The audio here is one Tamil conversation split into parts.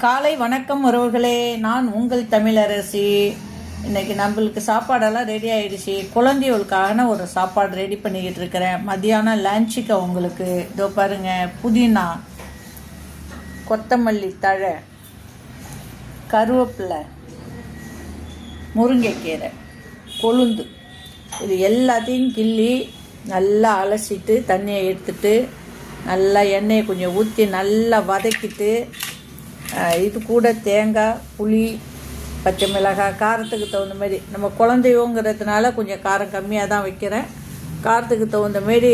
காலை வணக்கம் உறவுகளே, நான் உங்கள் தமிழரசி. இன்றைக்கி நம்மளுக்கு சாப்பாடெல்லாம் ரெடி ஆகிடுச்சு. குழந்தைகளுக்கான ஒரு சாப்பாடு ரெடி பண்ணிக்கிட்டு இருக்கிறேன். மதியானம் லஞ்சுக்கு அவங்களுக்கு இதோ பாருங்கள், புதினா, கொத்தமல்லி தழை, கருவேப்பிலை, முருங்கைக்கீரை, கொழுந்து, இது எல்லாத்தையும் கிள்ளி நல்லா அலசிட்டு தண்ணியை எடுத்துட்டு நல்லா எண்ணெயை கொஞ்சம் ஊற்றி நல்லா வதக்கிட்டு இது கூட தேங்காய், புளி, பச்சை மிளகாய், காரத்துக்கு தகுந்த மாதிரி, நம்ம குழந்தையோங்கிறதுனால கொஞ்சம் காரம் கம்மியாக தான் வைக்கிறேன். காரத்துக்கு தகுந்த மாரி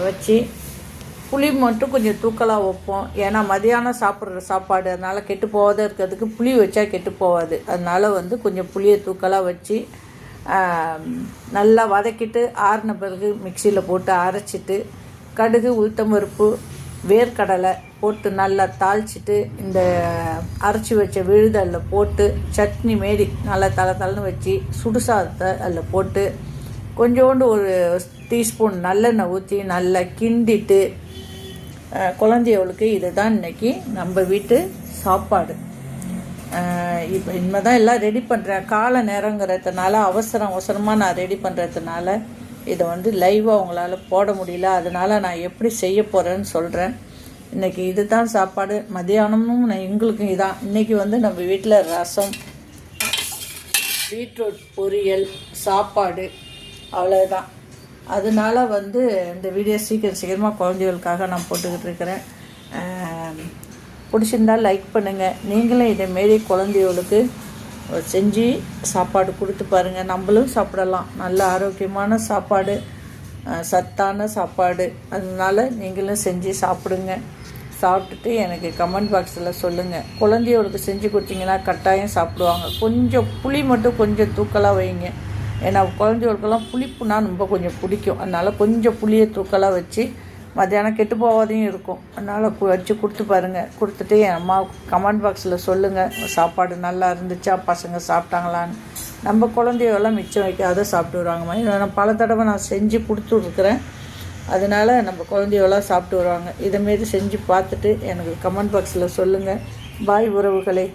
வச்சு புளி மட்டும் கொஞ்சம் தூக்கலாக வைப்போம். ஏன்னா மதியானம் சாப்பிட்ற சாப்பாடு, அதனால் கெட்டு போகாத இருக்கிறதுக்கு புளி வச்சா கெட்டு போகாது. அதனால் கொஞ்சம் புளியை தூக்கலாக வச்சு நல்லா வதக்கிட்டு ஆறின பிறகு மிக்சியில் போட்டு அரைச்சிட்டு கடுகு, உளுத்தம்பருப்பு, வேர்க்கடலை போட்டு நல்லா தாளிச்சிட்டு இந்த அரைச்சி வச்ச விழுதலில் போட்டு சட்னி மாரி நல்லா தளன்னு வச்சு சுடுசாதத்தை அதில் போட்டு கொஞ்சோண்டு ஒரு டீஸ்பூன் நல்லெண்ணெய் ஊற்றி நல்லா கிண்டிட்டு குழந்தையவளுக்கு இதுதான் இன்றைக்கி நம்ம வீட்டு சாப்பாடு. இப்போ இனிமேல் தான் எல்லாம் ரெடி பண்ணுறேன். காலை நேரங்கிறதுனால அவசரமாக நான் ரெடி பண்ணுறதுனால இதை லைவாக உங்களால் போட முடியல. அதனால் நான் எப்படி செய்ய போகிறேன்னு சொல்கிறேன். இன்றைக்கி இது தான் சாப்பாடு. மதியானமும் எங்களுக்கும் இதான். இன்றைக்கி நம்ம வீட்டில் ரசம், பீட்ரூட் பொரியல், சாப்பாடு, அவ்வளோதான். அதனால் இந்த வீடியோ சீக்கிரமாக குழந்தைகளுக்காக நான் போட்டுக்கிட்டு இருக்கிறேன். பிடிச்சிருந்தால் லைக் பண்ணுங்கள். நீங்களும் இதேமாரி குழந்தைகளுக்கு செஞ்சு சாப்பாடு கொடுத்து பாருங்கள். நம்மளும் சாப்பிடலாம். நல்ல ஆரோக்கியமான சாப்பாடு, சத்தான சாப்பாடு. அதனால் நீங்களும் செஞ்சு சாப்பிடுங்க. சாப்பிட்டுட்டு எனக்கு கமெண்ட் பாக்ஸில் சொல்லுங்கள். குழந்தையோளுக்கு செஞ்சு கொடுத்தீங்கன்னா கட்டாயம் சாப்பிடுவாங்க. கொஞ்சம் புளி மட்டும் கொஞ்சம் தூக்கலாக வைங்க. ஏன்னா குழந்தைகளுக்கெல்லாம் புளிப்புனா ரொம்ப கொஞ்சம் பிடிக்கும். அதனால் கொஞ்சம் புளியை தூக்கலாக வச்சு மத்தியானம் கெட்டு போகாதையும் இருக்கும். அதனால் வச்சு கொடுத்து பாருங்கள். கொடுத்துட்டு என் அம்மாவுக்கு கமெண்ட் பாக்ஸில் சொல்லுங்கள், சாப்பாடு நல்லா இருந்துச்சா, பசங்க சாப்பிட்டாங்களான்னு. நம்ம குழந்தையெல்லாம் மிச்சம் வைக்காத சாப்பிட்டு வருவாங்கம்மா. நான் பல தடவை நான் செஞ்சு கொடுத்துட்ருக்குறேன். அதனால் நம்ம குழந்தையெல்லாம் சாப்பிட்டு வருவாங்க. இதேமாரி செஞ்சு பார்த்துட்டு எனக்கு கமெண்ட் பாக்ஸில் சொல்லுங்கள். பாய் உறவுகளே.